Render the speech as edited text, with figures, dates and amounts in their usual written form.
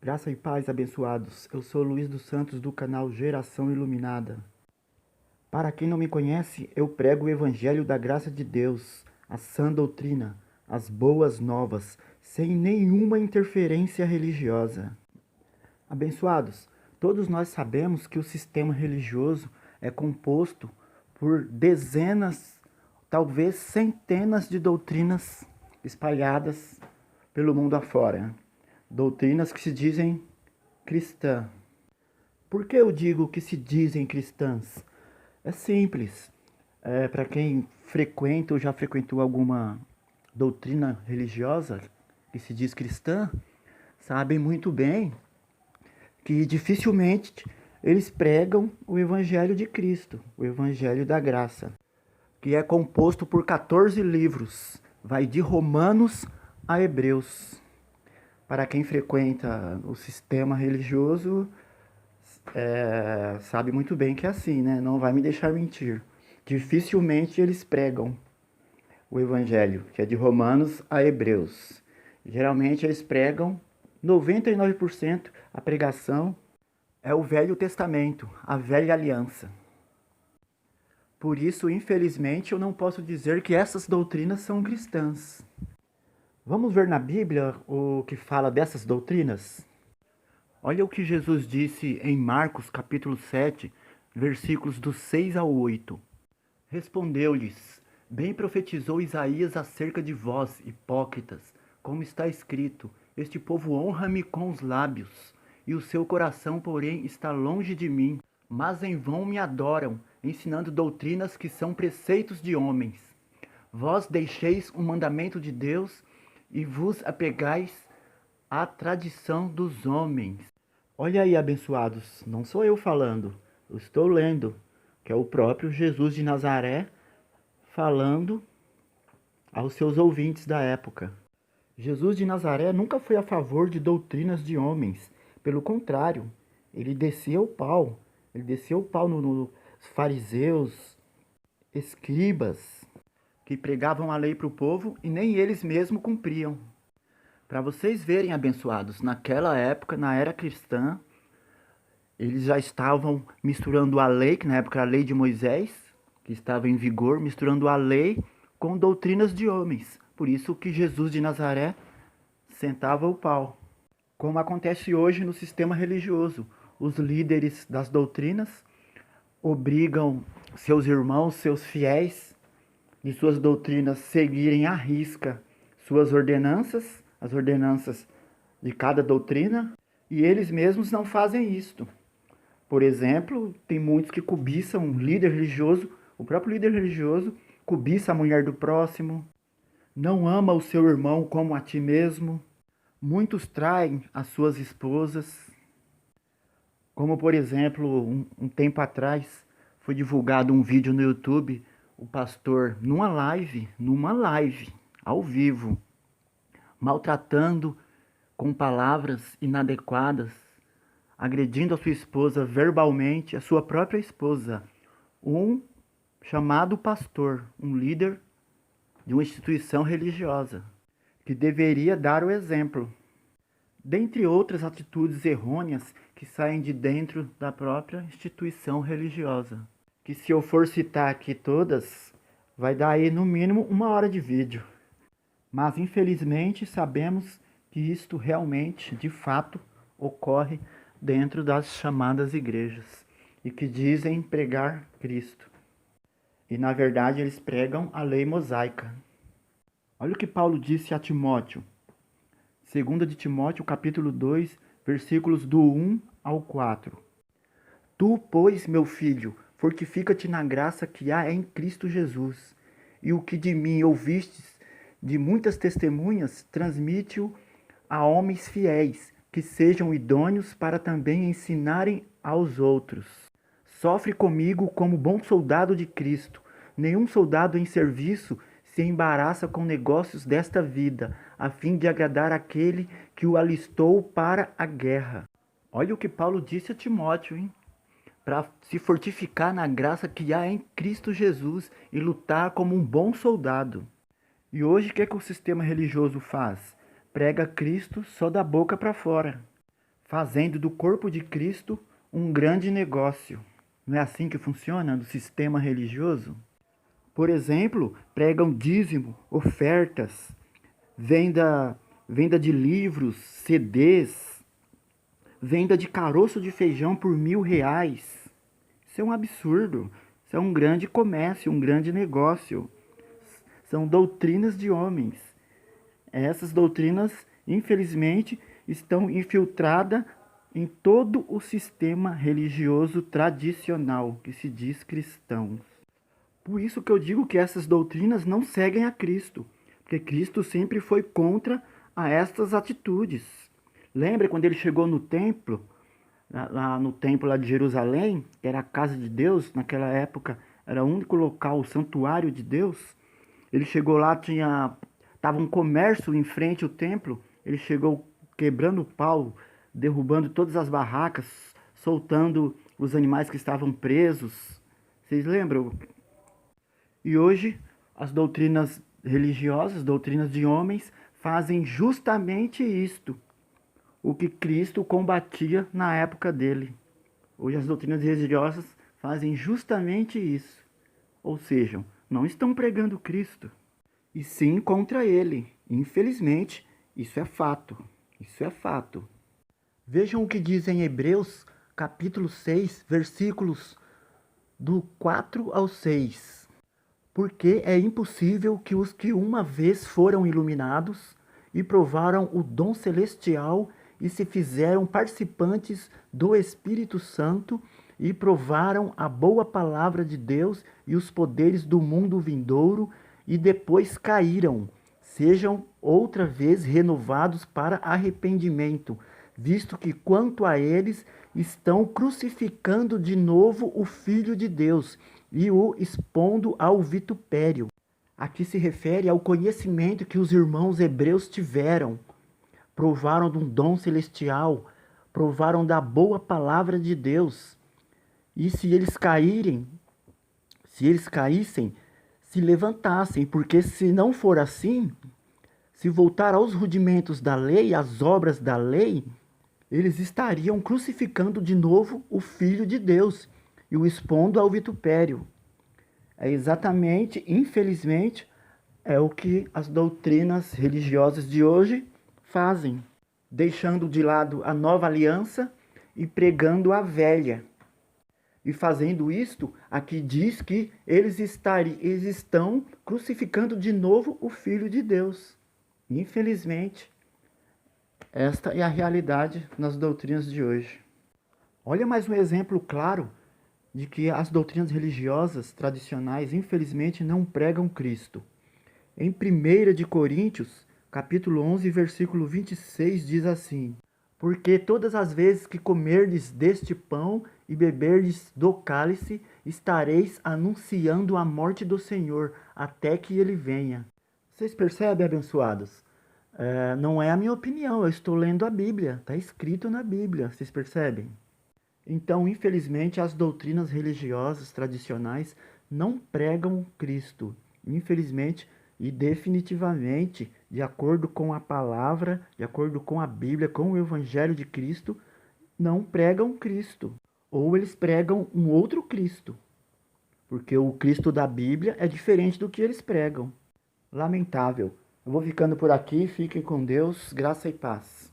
Graça e paz, abençoados. Eu sou Luiz dos Santos do canal Geração Iluminada. Para quem não me conhece, eu prego o Evangelho da Graça de Deus, a sã doutrina, as boas novas, sem nenhuma interferência religiosa. Abençoados, todos nós sabemos que o sistema religioso é composto por dezenas, talvez centenas de doutrinas espalhadas pelo mundo afora. Doutrinas que se dizem cristãs. Por que eu digo que se dizem cristãs? É simples. Para quem frequenta ou já frequentou alguma doutrina religiosa que se diz cristã, sabem muito bem que dificilmente eles pregam o Evangelho de Cristo, o Evangelho da Graça, que é composto por 14 livros, vai de Romanos a Hebreus. Para quem frequenta o sistema religioso, sabe muito bem que é assim, né? Não vai me deixar mentir. Dificilmente eles pregam o Evangelho, que é de Romanos a Hebreus. Geralmente eles pregam 99% a pregação é o Velho Testamento, a Velha Aliança. Por isso, infelizmente, eu não posso dizer que essas doutrinas são cristãs. Vamos ver na Bíblia o que fala dessas doutrinas? Olha o que Jesus disse em Marcos capítulo 7, versículos do 6 ao 8. Respondeu-lhes: Bem profetizou Isaías acerca de vós, hipócritas, como está escrito: Este povo honra-me com os lábios, e o seu coração, porém, está longe de mim. Mas em vão me adoram, ensinando doutrinas que são preceitos de homens. Vós deixeis o mandamento de Deus e vos apegais à tradição dos homens. Olha aí, abençoados, não sou eu falando, eu estou lendo, que é o próprio Jesus de Nazaré falando aos seus ouvintes da época. Jesus de Nazaré nunca foi a favor de doutrinas de homens, pelo contrário, ele descia o pau, nos fariseus, escribas, que pregavam a lei para o povo e nem eles mesmos cumpriam. Para vocês verem, abençoados, naquela época, na era cristã, eles já estavam misturando a lei, que na época era a lei de Moisés, que estava em vigor, misturando a lei com doutrinas de homens. Por isso que Jesus de Nazaré sentava o pau. Como acontece hoje no sistema religioso, os líderes das doutrinas obrigam seus irmãos, seus fiéis, de suas doutrinas seguirem à risca suas ordenanças, as ordenanças de cada doutrina, e eles mesmos não fazem isto. Por exemplo, tem muitos que cobiçam um líder religioso, o próprio líder religioso cobiça a mulher do próximo, não ama o seu irmão como a ti mesmo. Muitos traem as suas esposas, como por exemplo, um tempo atrás foi divulgado um vídeo no YouTube, o pastor numa live, ao vivo, maltratando com palavras inadequadas, agredindo a sua esposa verbalmente, a sua própria esposa, um chamado pastor, um líder de uma instituição religiosa, que deveria dar o exemplo. Dentre outras atitudes errôneas que saem de dentro da própria instituição religiosa, que se eu for citar aqui todas, vai dar aí no mínimo 1 hora de vídeo. Mas infelizmente sabemos que isto realmente, de fato, ocorre dentro das chamadas igrejas e que dizem pregar Cristo. E na verdade eles pregam a lei mosaica. Olha o que Paulo disse a Timóteo. 2 de Timóteo, capítulo 2, versículos do 1 ao 4. Tu, pois, meu filho, fortifica-te na graça que há em Cristo Jesus, e o que de mim ouvistes de muitas testemunhas, transmite-o a homens fiéis, que sejam idôneos para também ensinarem aos outros. Sofre comigo como bom soldado de Cristo. Nenhum soldado em serviço se embaraça com negócios desta vida, a fim de agradar aquele que o alistou para a guerra. Olha o que Paulo disse a Timóteo, hein? Para se fortificar na graça que há em Cristo Jesus e lutar como um bom soldado. E hoje o que é que o sistema religioso faz? Prega Cristo só da boca para fora. fazendo do corpo de Cristo um grande negócio. Não é assim que funciona no sistema religioso? Por exemplo, pregam dízimo, ofertas, venda de livros, CDs, venda de caroço de feijão por R$ 1.000. Isso é um absurdo. Isso é um grande comércio, um grande negócio. São doutrinas de homens. Essas doutrinas, infelizmente, estão infiltradas em todo o sistema religioso tradicional que se diz cristão. Por isso que eu digo que essas doutrinas não seguem a Cristo, porque Cristo sempre foi contra a estas atitudes. Lembra quando ele chegou no templo, lá no templo lá de Jerusalém, que era a casa de Deus, naquela época era o único local, o santuário de Deus. Ele chegou lá, tava um comércio em frente ao templo, ele chegou quebrando o pau, derrubando todas as barracas, soltando os animais que estavam presos. Vocês lembram? E hoje, as doutrinas religiosas, doutrinas de homens, fazem justamente isto, o que Cristo combatia na época dele. Hoje as doutrinas religiosas fazem justamente isso. Ou seja, não estão pregando Cristo, e sim contra ele. Infelizmente, isso é fato. Isso é fato. Vejam o que diz em Hebreus, capítulo 6, versículos do 4 ao 6. Porque é impossível que os que uma vez foram iluminados e provaram o dom celestial e se fizeram participantes do Espírito Santo e provaram a boa palavra de Deus e os poderes do mundo vindouro e depois caíram, sejam outra vez renovados para arrependimento, visto que quanto a eles estão crucificando de novo o Filho de Deus e o expondo ao vitupério. Aqui se refere ao conhecimento que os irmãos hebreus tiveram. Provaram de um dom celestial, provaram da boa palavra de Deus. E se eles caírem, se eles caíssem, se levantassem, porque se não for assim, se voltar aos rudimentos da lei, às obras da lei, eles estariam crucificando de novo o Filho de Deus e o expondo ao vitupério. É exatamente, infelizmente, é o que as doutrinas religiosas de hoje fazem, deixando de lado a nova aliança e pregando a velha. E fazendo isto, aqui diz que eles estão crucificando de novo o Filho de Deus. Infelizmente, esta é a realidade nas doutrinas de hoje. Olha mais um exemplo claro de que as doutrinas religiosas tradicionais, infelizmente, não pregam Cristo. Em 1 de Coríntios, capítulo 11, versículo 26, diz assim: Porque todas as vezes que comerdes deste pão e beberdes do cálice, estareis anunciando a morte do Senhor, até que ele venha. Vocês percebem, abençoados? Não é a minha opinião, eu estou lendo a Bíblia, está escrito na Bíblia, vocês percebem? Então, infelizmente, as doutrinas religiosas tradicionais não pregam Cristo. Infelizmente e definitivamente, de acordo com a palavra, de acordo com a Bíblia, com o Evangelho de Cristo, não pregam Cristo. Ou eles pregam um outro Cristo. Porque o Cristo da Bíblia é diferente do que eles pregam. Lamentável. Eu vou ficando por aqui, fiquem com Deus, graça e paz.